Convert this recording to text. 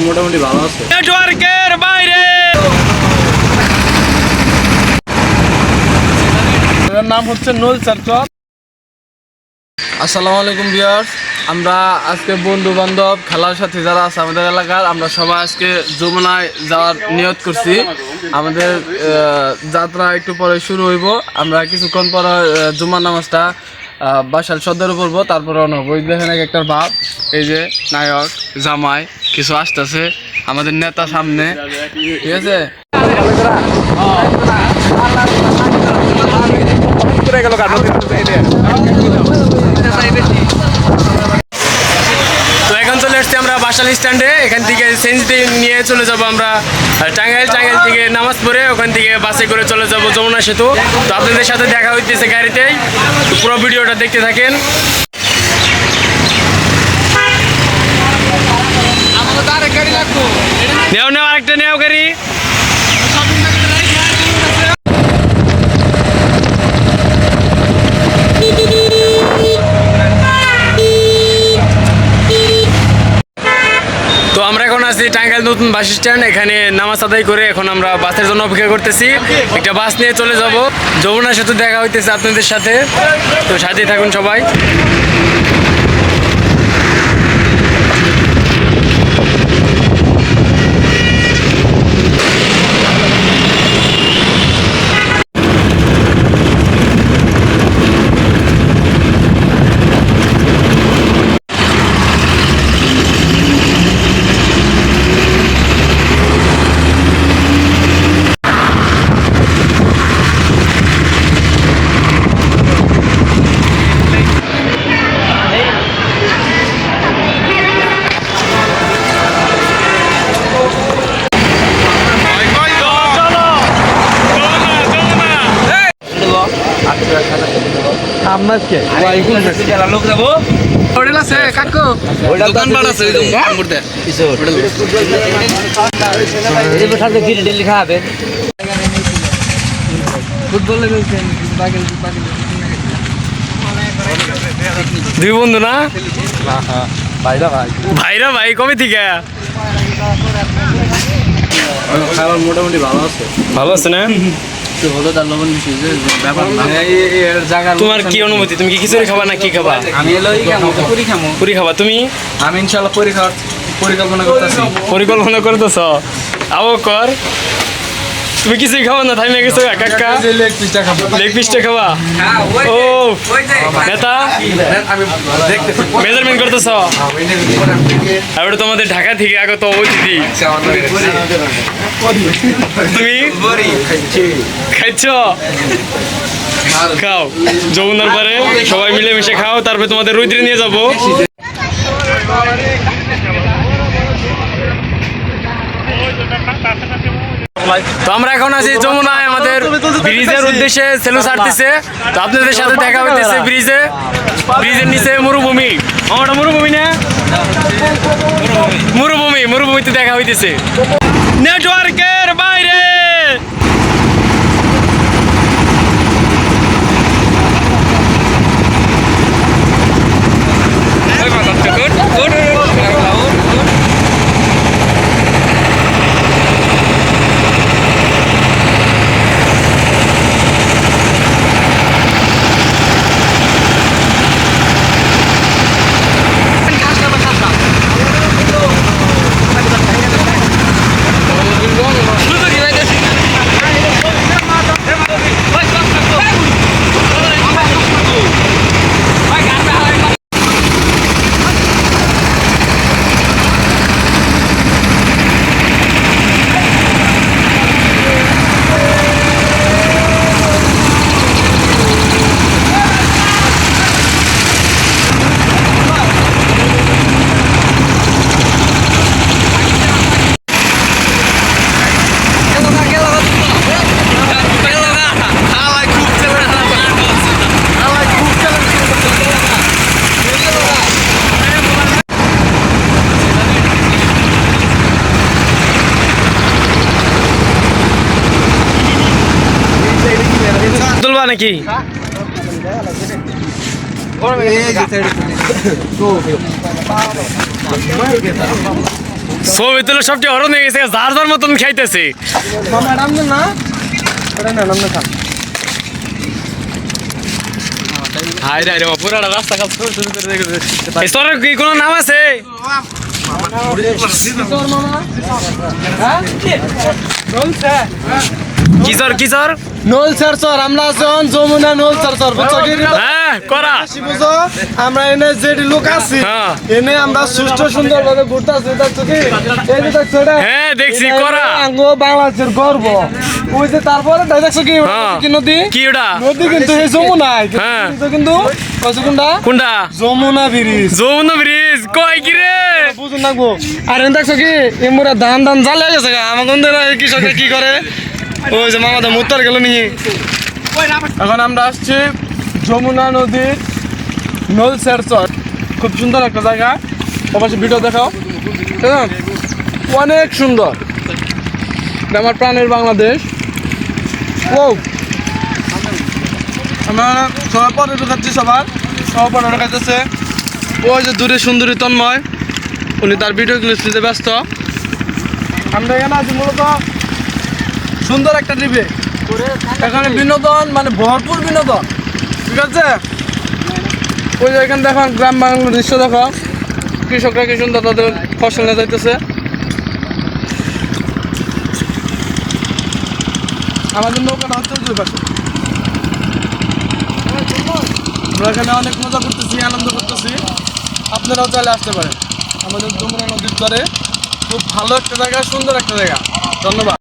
মোটামুটি ভালো আছে। নেটওয়ার্কের বাইরে নাম হচ্ছে নুল চারচর। আসসালামু আলাইকুম ভিউয়ার্স, আমরা আজকে বন্ধু বান্ধব খেলার সাথে যারা আছে আমাদের এলাকার, আমরা সবাই আজকে যমুনায় যাওয়ার নিয়ত করছি। আমাদের যাত্রা একটু পরে শুরু হইব। আমরা কিছুক্ষণ পরে জুমার নামাজটা বাসাল সদরে পড়বো, তারপরে রওনা হবো। দেখেন একটা ভাব, এই যে নায়ক জামাই কিছু আসতেছে, আমাদের নেতা সামনে, ঠিক আছে। তো এখন চলে আসছি আমরা বাসাল স্ট্যান্ডে। এখান থেকে সেন্সিটি নিয়ে চলে যাব আমরা টাঙ্গাইল থেকে নামাজ পড়ে ওখান থেকে বাসে করে চলে যাব যমুনা সেতু। তো আপনাদের সাথে দেখা হইতেছে গাড়িতেই, তো পুরো ভিডিওটা দেখতে থাকেন। নেও আরেকটা নেও গাড়ি। তো আমরা এখন আছি টাঙ্গাইল নতুন বাস স্ট্যান্ড। এখানে নামাজ আদায় করে এখন আমরা বাসের জন্য অপেক্ষা করতেছি। একটা বাস নিয়ে চলে যাব যমুনা সেতু, দেখা হইতেছে আপনাদের সাথে। তো সাথেই থাকুন সবাই। লোক যাবো হোটেল আছে কাকু, দোকানপাট আছে দুই বন্ধু না ভাইরা ভাই কবে থেকে মোটামুটি ভালো আছে। ভালো আছে না? তোমার কি অনুমতি? তুমি কি খিচুড়ি খাবা না কি খাবা? আমি পুরি খাবা। তুমি? আমি ইনশাআল্লাহ পরিকল্পনা করতেছ? আও কর। তুমি কিছুই খাবা না, থাইমে গেছো কাকা? লেগ পিসটা খাবা? ও নেতা মেজারমেন্ট করতেছ? আর তোমাদের ঢাকা থেকে আগত অতিথি, তুমি খাইছ? খাও, যমুনার পারে সবাই মিলেমিশে খাও, তারপরে তোমাদের রুদ্রে নিয়ে যাবো। তো আমরা এখন আছি যমুনায়, আমাদের ব্রিজের উদ্দেশ্যে সেলু ছাড়তেছে। তো আপনাদের সাথে দেখা হইতেছে ব্রিজের নিচে মরুভূমি। ওটা মরুভূমি না, মরুভূমিতে দেখা হইতেছে। নেটওয়ার্কের বাইরে নাকি ছবি তুলে সবটি হরণ হয়ে গেছে, যার যার মতন খাইতেছে। হাই রে পুরাটা রাস্তা কাজ স্তরের কি কোনো নাম আছে? কিশোর কিশোর নোল স্যার স্যার আমরা আছেন যমুনা নোল স্যার স্যার বুঝছো কি হ্যাঁ করা বুঝো আমরা এনে যেটি লোক আছি হ্যাঁ। এনে আমরা সুস্থ সুন্দর ভাবে ঘুরতে আছি দেখছো কি এই যে দেখছো এটা হ্যাঁ দেখছি করা আঙ্গো বাংলাদেশের গর্ব ওই যে তারপরে দেখছো কি হ্যাঁ। কি নদী কি ওটা? নদী কিন্তু এই যমুনা হ্যাঁ। কিন্তু কইছো কোনটা কোনটা? যমুনা ব্রিজ যমুনা ব্রিজ কই কি রে? বুঝুন না গো আর দেখছো কি এমরা ধান ধান জ্বালা গেছে আমার কোন কৃষকরা কি করে ওই যে মামাদা মুত্তার গেল নি এখন আমরা আসছি যমুনা নদীর নোলসের চর খুব সুন্দর একটা জায়গা অবশ্যই ভিডিও দেখাও হ্যাঁ অনেক সুন্দর এটা আমার প্রাণের বাংলাদেশ ও আমরা সবাই পরে ঢুকাচ্ছি সবার পরে ঢুকাইতেছে ওই যে দূরে সুন্দরী তন্ময় উনি তার ভিডিওগুলো নিতে ব্যস্ত আমরা এখানে আছি মূলত সুন্দর একটা ট্রিপে এখানে বিনোদন মানে ভরপুর বিনোদন ঠিক আছে ওই যে এখানে দেখো গ্রাম বাংলার দৃশ্য দেখো কৃষকরা কি সুন্দর তাদের ফসল নিয়ে যাইতেছে আমাদের নৌকাটা হচ্ছে দুই পাশে আমরা এখানে অনেক মজা করতেছি আনন্দ করতেছি আপনারাও চাইলে আসতে পারেন আমাদের যমুনা নদীর চরে খুব ভালো একটা জায়গা সুন্দর একটা জায়গা ধন্যবাদ